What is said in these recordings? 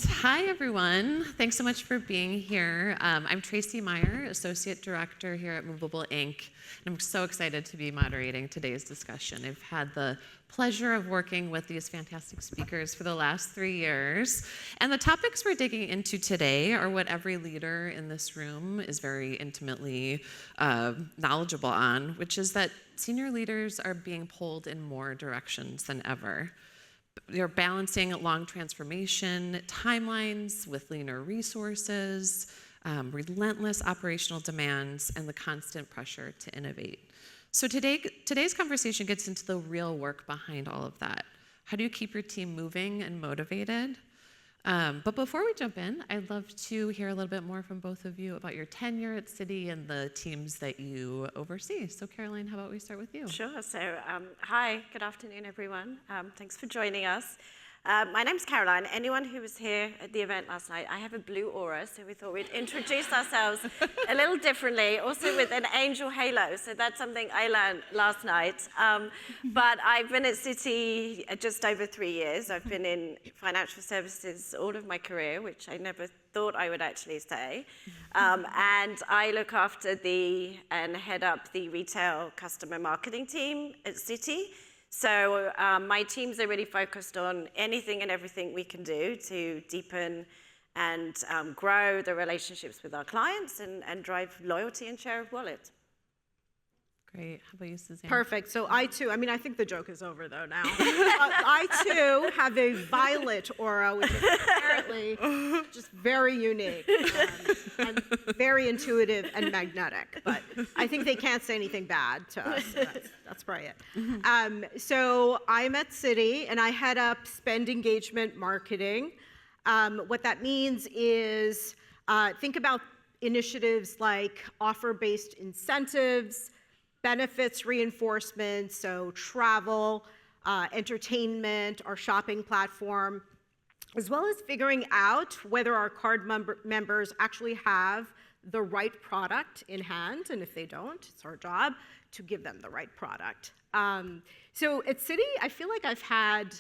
Hi, everyone. Thanks so much for being here. I'm Tracy Meyer, Associate Director here at Movable, Inc. And I'm so excited to be moderating today's discussion. I've had the pleasure of working with these fantastic speakers for the last 3 years. And the topics we're digging into today are what every leader in this room is very intimately knowledgeable on, which is that senior leaders are being pulled in more directions than ever. They're balancing long transformation timelines with leaner resources, relentless operational demands, and the constant pressure to innovate. So today's conversation gets into the real work behind all of that. How do you keep your team moving and motivated? But before we jump in, I'd love to hear a little bit more from both of you about your tenure at Citi and the teams that you oversee. So Caroline, how about we start with you? Sure. So hi, good afternoon, everyone. Thanks for joining us. My name's Caroline. Anyone who was here at the event last night, I have a blue aura, so we thought we'd introduce ourselves a little differently, also with an angel halo. So that's something I learned last night. But I've been at Citi just over 3 years. I've been in financial services all of my career, which I never thought I would actually say. And I look after and head up the retail customer marketing team at Citi. So my teams are really focused on anything and everything we can do to deepen and grow the relationships with our clients and drive loyalty and share of wallet. Great. How about you, Suzanne? Perfect. So I too, I think the joke is over though now. I too have a violet aura, which is apparently just very unique and very intuitive and magnetic. But I think they can't say anything bad to us. So that's probably it. So I'm at Citi and I head up spend engagement marketing. What that means is think about initiatives like offer-based incentives, benefits reinforcement, so travel, entertainment, our shopping platform, as well as figuring out whether our card members actually have the right product in hand, and if they don't, it's our job to give them the right product. So at Citi, I feel like I've had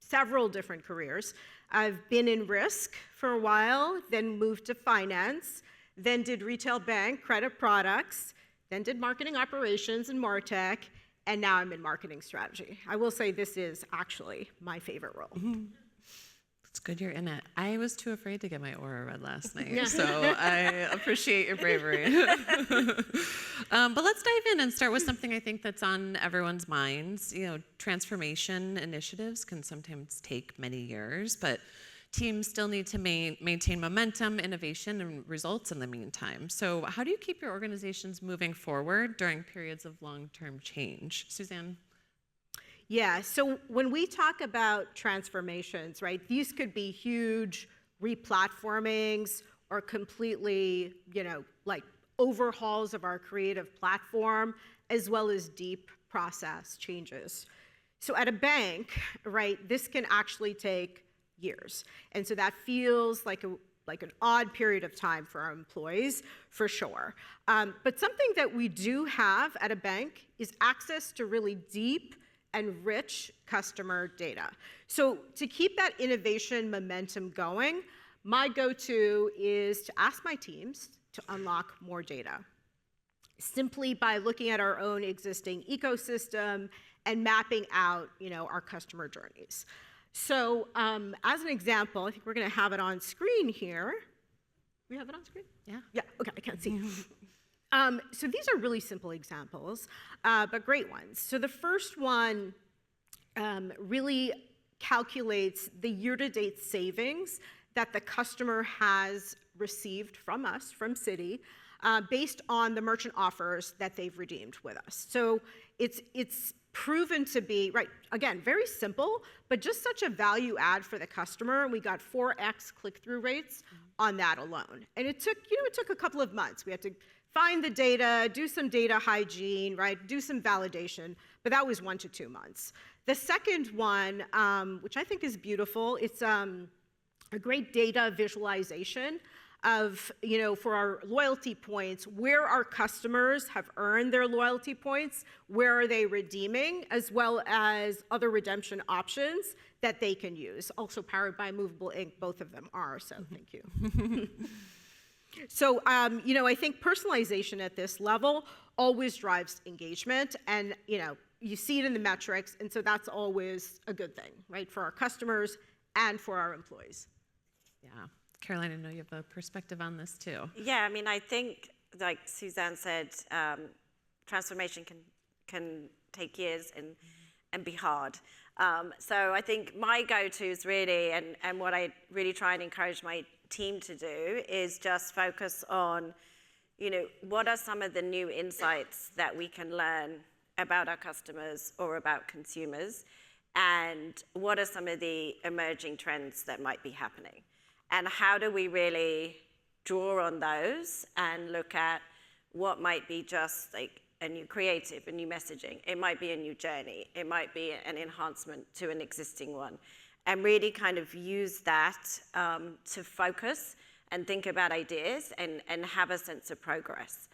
several different careers. I've been in risk for a while, then moved to finance, then did retail bank, credit products, then did marketing operations and MarTech, and now I'm in marketing strategy. I will say this is actually my favorite role. It's good you're in it. I was too afraid to get my aura read last night, so I appreciate your bravery. But let's dive in and start with something I think that's on everyone's minds. You know, transformation initiatives can sometimes take many years, but teams still need to maintain momentum, innovation, and results in the meantime. So how do you keep your organizations moving forward during periods of long-term change? Suzanne? Yeah, so when we talk about transformations, right, these could be huge replatformings or completely, like overhauls of our creative platform, as well as deep process changes. So at a bank, right, this can actually take years. And so that feels like an odd period of time for our employees, for sure. But something that we do have at a bank is access to really deep and rich customer data. So to keep that innovation momentum going, my go-to is to ask my teams to unlock more data, simply by looking at our own existing ecosystem and mapping out, our customer journeys. So as an example, I think we're going to have it on screen here. We have it on screen? Yeah. Yeah, okay, I can't see. So these are really simple examples, but great ones. So the first one really calculates the year-to-date savings that the customer has received from us, from Citi, based on the merchant offers that they've redeemed with us. So it's proven to be, right, again, very simple, but just such a value add for the customer. We got 4x click-through rates on that alone. And it took a couple of months. We had to find the data, do some data hygiene, right, do some validation, but that was 1 to 2 months. The second one, which I think is beautiful, it's a great data visualization of, for our loyalty points, where our customers have earned their loyalty points, where are they redeeming, as well as other redemption options that they can use. Also powered by Movable Inc., both of them are, so thank you. So, I think personalization at this level always drives engagement, and, you see it in the metrics, and so that's always a good thing, right, for our customers and for our employees. Yeah. Caroline, I know you have a perspective on this too. Yeah, I mean, I think, like Suzanne said, transformation can take years and be hard. So I think my go-tos really, and what I really try and encourage my team to do is just focus on, what are some of the new insights that we can learn about our customers or about consumers, and what are some of the emerging trends that might be happening, and how do we really draw on those and look at what might be just like a new creative, a new messaging. It might be a new journey. It might be an enhancement to an existing one, and really kind of use that to focus and think about ideas and have a sense of progress.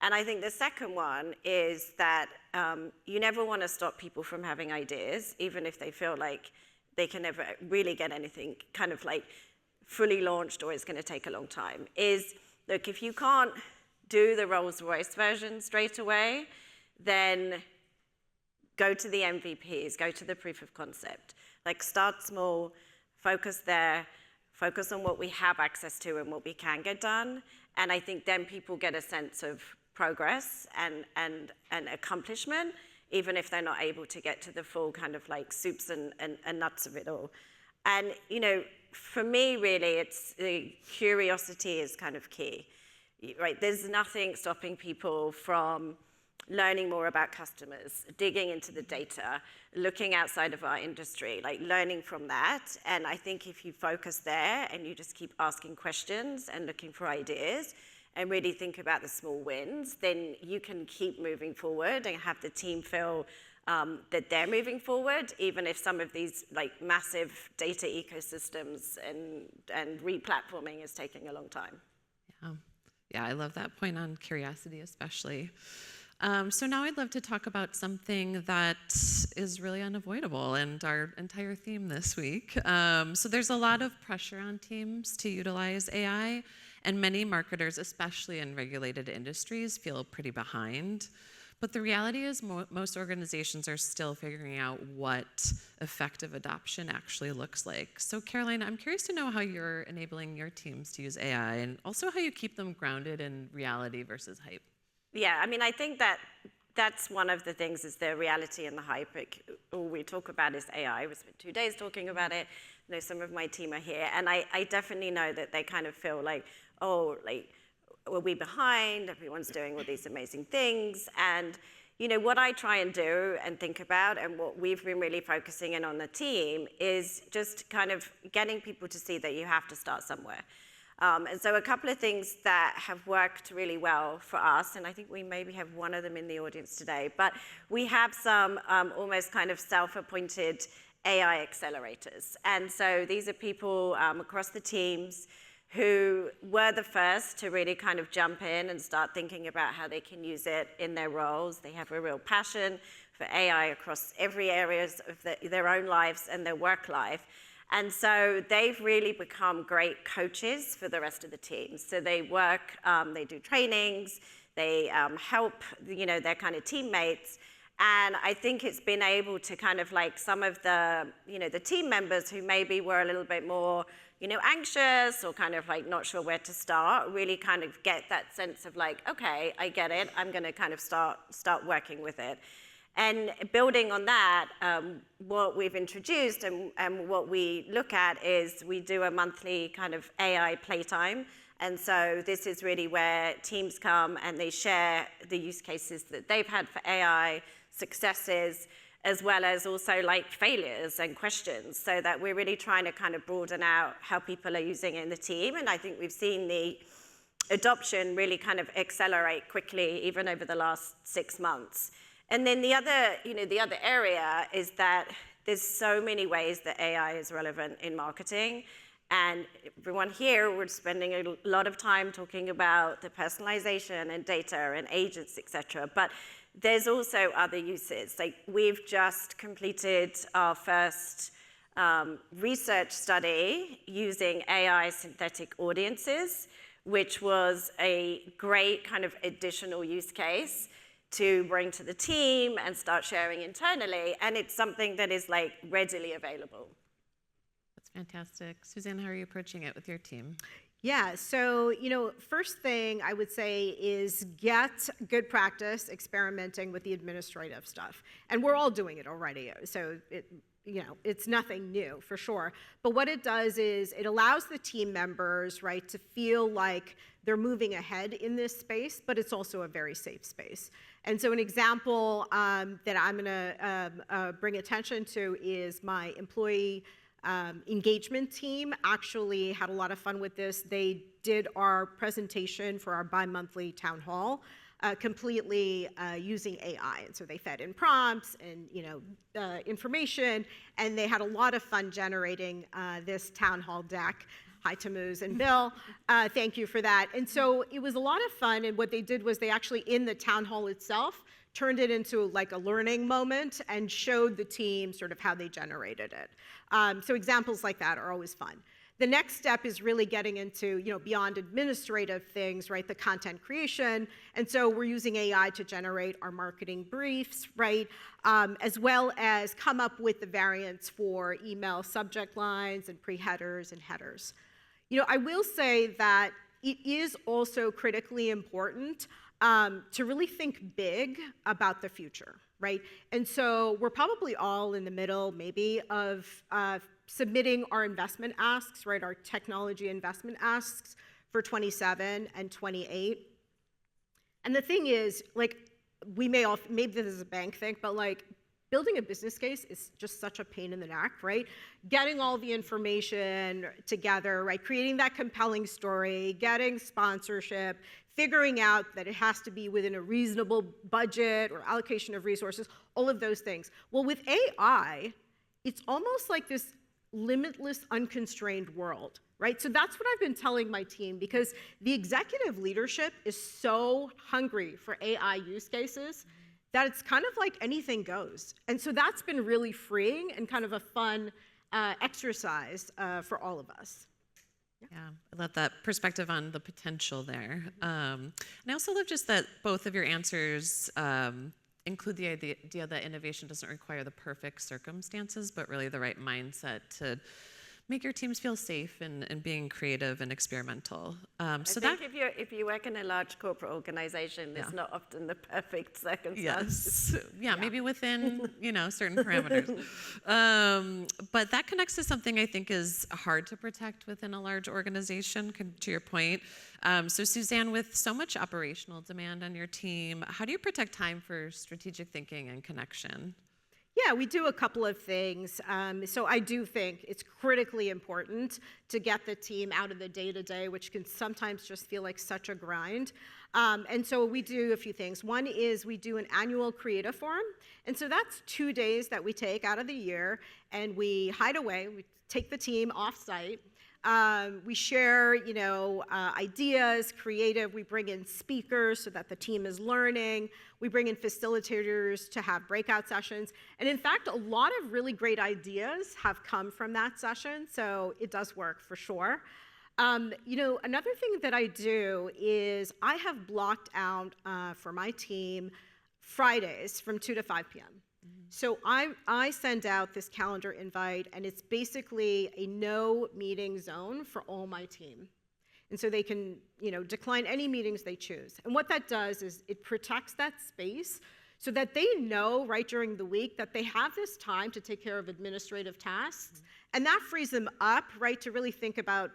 And I think the second one is that you never want to stop people from having ideas, even if they feel like they can never really get anything kind of like fully launched or it's going to take a long time. Look, if you can't do the Rolls-Royce version straight away, then go to the MVPs, go to the proof of concept. Like, start small, focus there, focus on what we have access to and what we can get done. And I think then people get a sense of progress and accomplishment, even if they're not able to get to the full kind of like soups and nuts of it all. And, for me, really, it's the curiosity is kind of key, right? There's nothing stopping people from learning more about customers, digging into the data, looking outside of our industry, like learning from that. And I think if you focus there and you just keep asking questions and looking for ideas and really think about the small wins, then you can keep moving forward and have the team feel that they're moving forward, even if some of these like massive data ecosystems and re-platforming is taking a long time. Yeah, I love that point on curiosity especially. So now I'd love to talk about something that is really unavoidable and our entire theme this week. So there's a lot of pressure on teams to utilize AI, and many marketers, especially in regulated industries, feel pretty behind. But the reality is most organizations are still figuring out what effective adoption actually looks like. So Caroline, I'm curious to know how you're enabling your teams to use AI, and also how you keep them grounded in reality versus hype. Yeah, I mean, I think that's one of the things is the reality and the hype. All we talk about is AI. We spent 2 days talking about it. Some of my team are here, and I definitely know that they kind of feel like, oh, like, are we behind? Everyone's doing all these amazing things. And, what I try and do and think about, and what we've been really focusing in on the team, is just kind of getting people to see that you have to start somewhere. And so a couple of things that have worked really well for us, and I think we maybe have one of them in the audience today, but we have some almost kind of self-appointed AI accelerators. And so these are people across the teams who were the first to really kind of jump in and start thinking about how they can use it in their roles. They have a real passion for AI across every areas of their own lives and their work life. And so they've really become great coaches for the rest of the team. So they work, they do trainings, they help, their kind of teammates. And I think it's been able to kind of like some of the, the team members who maybe were a little bit more, anxious or kind of like not sure where to start, really kind of get that sense of like, okay, I get it. I'm going to kind of start working with it. And building on that, what we've introduced and what we look at is we do a monthly kind of AI playtime. And so this is really where teams come and they share the use cases that they've had for AI, successes, as well as also like failures and questions, so that we're really trying to kind of broaden out how people are using it in the team. And I think we've seen the adoption really kind of accelerate quickly, even over the last 6 months. And then the other area is that there's so many ways that AI is relevant in marketing. And everyone here, we're spending a lot of time talking about the personalization and data and agents, et cetera. But there's also other uses. Like, we've just completed our first research study using AI synthetic audiences, which was a great kind of additional use case to bring to the team and start sharing internally. And it's something that is like readily available. That's fantastic. Suzanne, how are you approaching it with your team? Yeah, so, first thing I would say is get good practice experimenting with the administrative stuff. And we're all doing it already, so it's nothing new for sure. But what it does is it allows the team members, right, to feel like they're moving ahead in this space, but it's also a very safe space. And so an example that I'm gonna bring attention to is my employee engagement team actually had a lot of fun with this. They did our presentation for our bi-monthly town hall completely using AI. And so they fed in prompts and information, and they had a lot of fun generating this town hall deck. Hi to Moose and Bill, thank you for that. And so it was a lot of fun, and what they did was they actually, in the town hall itself, turned it into like a learning moment and showed the team sort of how they generated it. So examples like that are always fun. The next step is really getting into, beyond administrative things, right, the content creation. And so we're using AI to generate our marketing briefs, right, as well as come up with the variants for email subject lines and pre-headers and headers. I will say that it is also critically important to really think big about the future, right? And so we're probably all in the middle, maybe, of submitting our investment asks, right, our technology investment asks for 27 and 28. And the thing is, like, maybe this is a bank thing, but like, building a business case is just such a pain in the neck, right? Getting all the information together, right? Creating that compelling story, getting sponsorship, figuring out that it has to be within a reasonable budget or allocation of resources, all of those things. Well, with AI, it's almost like this limitless, unconstrained world, right? So that's what I've been telling my team, because the executive leadership is so hungry for AI use cases that it's kind of like anything goes. And so that's been really freeing and kind of a fun exercise for all of us. Yeah, I love that perspective on the potential there. And I also love just that both of your answers include the idea that innovation doesn't require the perfect circumstances, but really the right mindset to make your teams feel safe and being creative and experimental. I think if you work in a large corporate organization, it's not often the perfect circumstances. Yes, yeah, maybe within certain parameters. But that connects to something I think is hard to protect within a large organization. To your point, so Suzanne, with so much operational demand on your team, how do you protect time for strategic thinking and connection? Yeah, we do a couple of things. So I do think it's critically important to get the team out of the day-to-day, which can sometimes just feel like such a grind. And so we do a few things. One is we do an annual creative forum. And so that's 2 days that we take out of the year, and we hide away. We take the team off-site. We share, ideas, creative. We bring in speakers so that the team is learning. We bring in facilitators to have breakout sessions. And in fact, a lot of really great ideas have come from that session, so it does work for sure. Another thing that I do is I have blocked out for my team Fridays from 2 to 5 p.m. So I send out this calendar invite, and it's basically a no meeting zone for all my team. And so they can, decline any meetings they choose. And what that does is it protects that space so that they know right during the week that they have this time to take care of administrative tasks. And that frees them up, right, to really think about,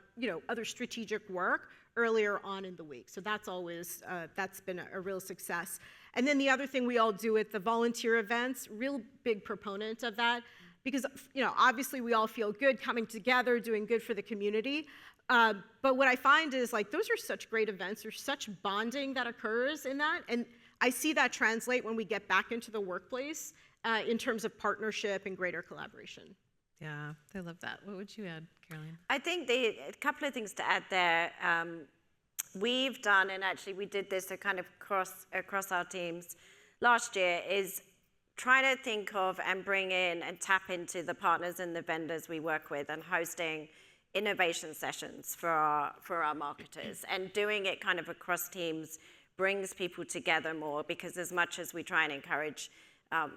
other strategic work earlier on in the week. So that's always, that's been a real success. And then the other thing we all do at the volunteer events, real big proponent of that, because, obviously we all feel good coming together, doing good for the community. But what I find is, like, those are such great events. There's such bonding that occurs in that. And I see that translate when we get back into the workplace in terms of partnership and greater collaboration. Yeah, I love that. What would you add, Caroline? I think a couple of things to add there. We've done, and actually we did this kind of across our teams last year, is try to think of and bring in and tap into the partners and the vendors we work with and hosting innovation sessions for our marketers. And doing it kind of across teams brings people together more, because as much as we try and encourage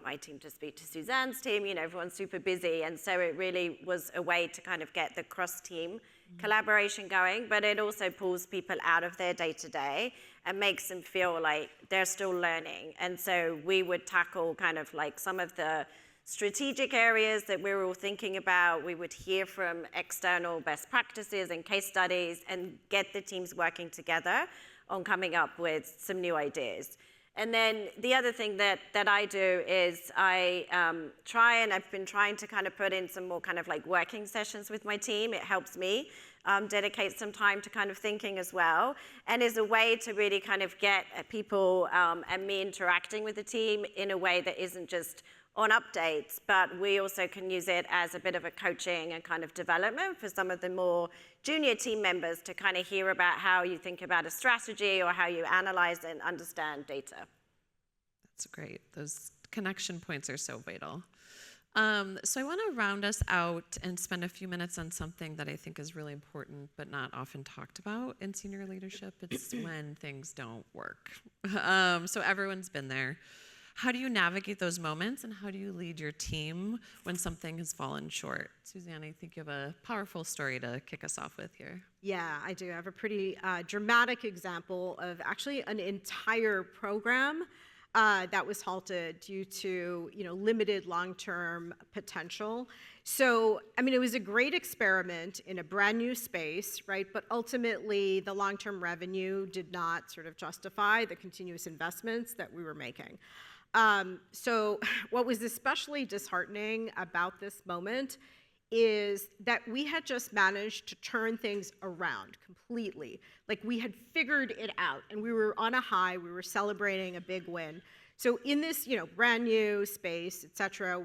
my team to speak to Suzanne's team, everyone's super busy. And so it really was a way to kind of get the cross-team collaboration going, but it also pulls people out of their day-to-day and makes them feel like they're still learning. And so we would tackle kind of like some of the strategic areas that we're all thinking about. We would hear from external best practices and case studies and get the teams working together on coming up with some new ideas. And then the other thing that I do is I I've been trying to kind of put in some more kind of like working sessions with my team. It helps me dedicate some time to kind of thinking as well, and is a way to really kind of get people and me interacting with the team in a way that isn't just on updates, but we also can use it as a bit of a coaching and kind of development for some of the more junior team members to kind of hear about how you think about a strategy or how you analyze and understand data. That's great. Those connection points are so vital. So I want to round us out and spend a few minutes on something that I think is really important but not often talked about in senior leadership. It's when things don't work. So everyone's been there. How do you navigate those moments, and how do you lead your team when something has fallen short? Suzanne, I think you have a powerful story to kick us off with here. Yeah, I do. I have a pretty dramatic example of actually an entire program that was halted due to limited long-term potential. So, I mean, it was a great experiment in a brand new space, right? But ultimately, the long-term revenue did not sort of justify the continuous investments that we were making. So what was especially disheartening about this moment is that we had just managed to turn things around completely. Like, we had figured it out, and we were on a high. We were celebrating a big win. So in this, brand new space, et cetera,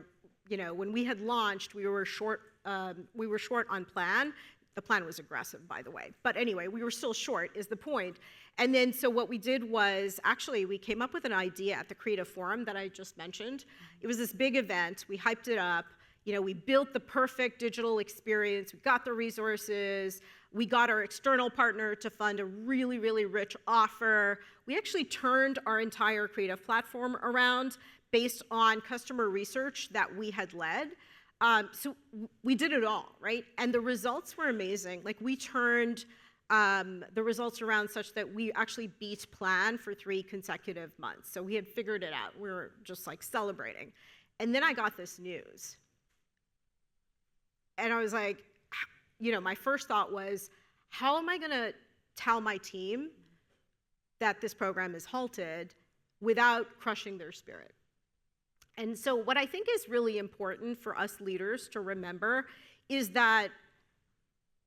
when we had launched, we were short on plan. The plan was aggressive, by the way. But anyway, we were still short, is the point. And then, so what we did was, actually, we came up with an idea at the Creative Forum that I just mentioned. It was this big event. We hyped it up. We built the perfect digital experience. We got the resources. We got our external partner to fund a really, really rich offer. We actually turned our entire creative platform around based on customer research that we had led. So we did it all, right? And the results were amazing. Like, we turned the results around such that we actually beat plan for 3 consecutive months. So we had figured it out. We were just like celebrating. And then I got this news. And I was like, my first thought was, how am I going to tell my team that this program is halted without crushing their spirit? And so what I think is really important for us leaders to remember is that,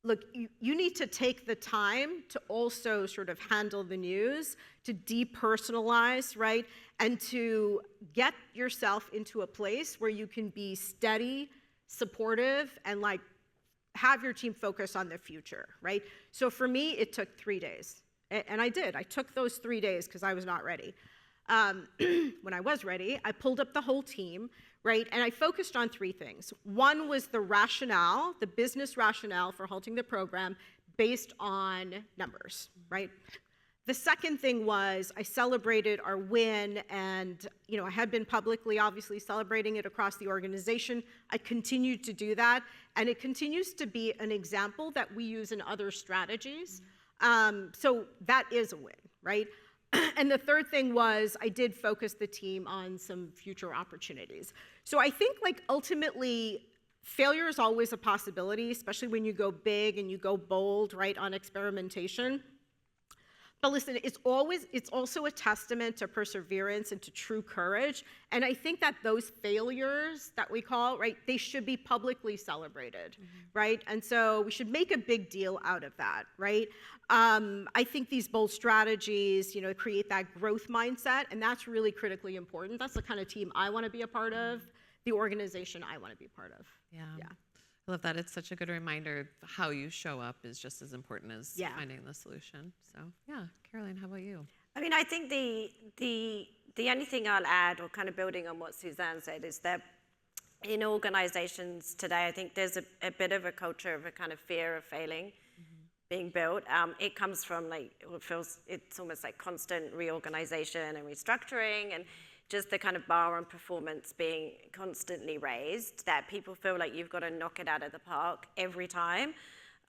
look, you need to take the time to also sort of handle the news, to depersonalize, right? And to get yourself into a place where you can be steady, supportive, and like have your team focus on the future, right? So for me, it took 3 days. And I did. I took those 3 days because I was not ready. When I was ready, I pulled up the whole team, right? And I focused on 3 things. One was the rationale, the business rationale for halting the program based on numbers, right? The second thing was I celebrated our win, and I had been publicly, obviously, celebrating it across the organization. I continued to do that, and it continues to be an example that we use in other strategies. So that is a win, right? And the third thing was I did focus the team on some future opportunities. So I think, like, ultimately, failure is always a possibility, especially when you go big and you go bold, right, on experimentation. But listen, it's also a testament to perseverance and to true courage. And I think that those failures that we call, right, they should be publicly celebrated, right? And so we should make a big deal out of that, right? I think these bold strategies, create that growth mindset, and that's really critically important. That's the kind of team I want to be a part of, the organization I want to be a part of. Yeah. I love that. It's such a good reminder. How you show up is just as important as Yeah. finding the solution. So yeah, Caroline, how about you? I mean, I think the only thing I'll add, or kind of building on what Suzanne said, is that in organizations today, I think there's a bit of a culture of a kind of fear of failing being built. It comes from it's almost like constant reorganization and restructuring, and just the kind of bar on performance being constantly raised, that people feel like you've got to knock it out of the park every time.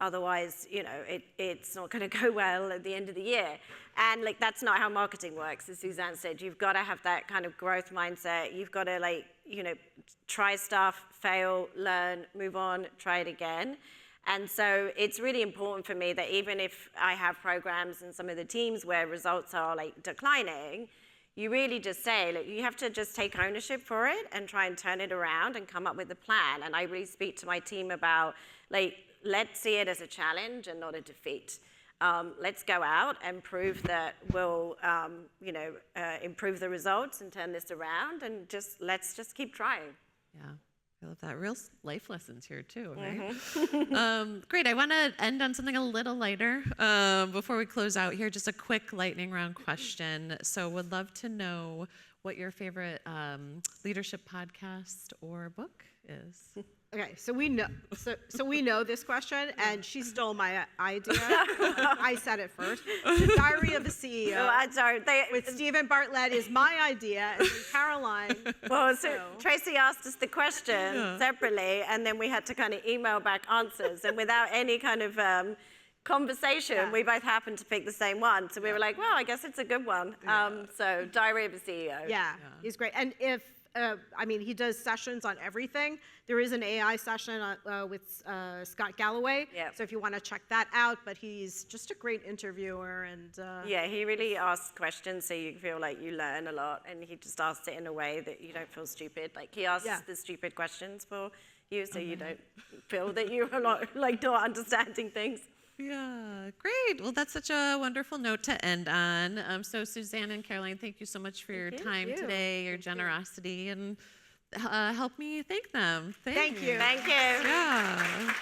Otherwise, it's not going to go well at the end of the year. And that's not how marketing works. As Suzanne said, you've got to have that kind of growth mindset. You've got to try stuff, fail, learn, move on, try it again. And so it's really important for me that even if I have programs in some of the teams where results are declining, you really just say, you have to just take ownership for it and try and turn it around and come up with a plan. And I really speak to my team about, let's see it as a challenge and not a defeat. Let's go out and prove that we'll, improve the results and turn this around, and let's just keep trying. Yeah, I love that. Real life lessons here too, right? Great. I want to end on something a little lighter before we close out here. Just a quick lightning round question. So would love to know what your favorite leadership podcast or book is. Okay, so we know this question, and she stole my idea. I said it first. The Diary of a CEO. Oh, I'm sorry. With Stephen Bartlett is my idea, and then Caroline. Well, so Tracy asked us the question separately, and then we had to kind of email back answers, and without any kind of conversation, we both happened to pick the same one. So we were like, well, I guess it's a good one. So Diary of a CEO. Yeah, he's great. And if he does sessions on everything. There is an AI session with Scott Galloway. Yep. So if you want to check that out, but he's just a great interviewer. And yeah, he really asks questions so you feel like you learn a lot, and he just asks it in a way that you don't feel stupid. He asks the stupid questions for you, so you don't feel that you're not understanding things. Yeah, great. Well, that's such a wonderful note to end on. So Suzanne and Caroline, thank you so much for your time today, your generosity, and help me thank them. Thank you. Thank you. Yeah.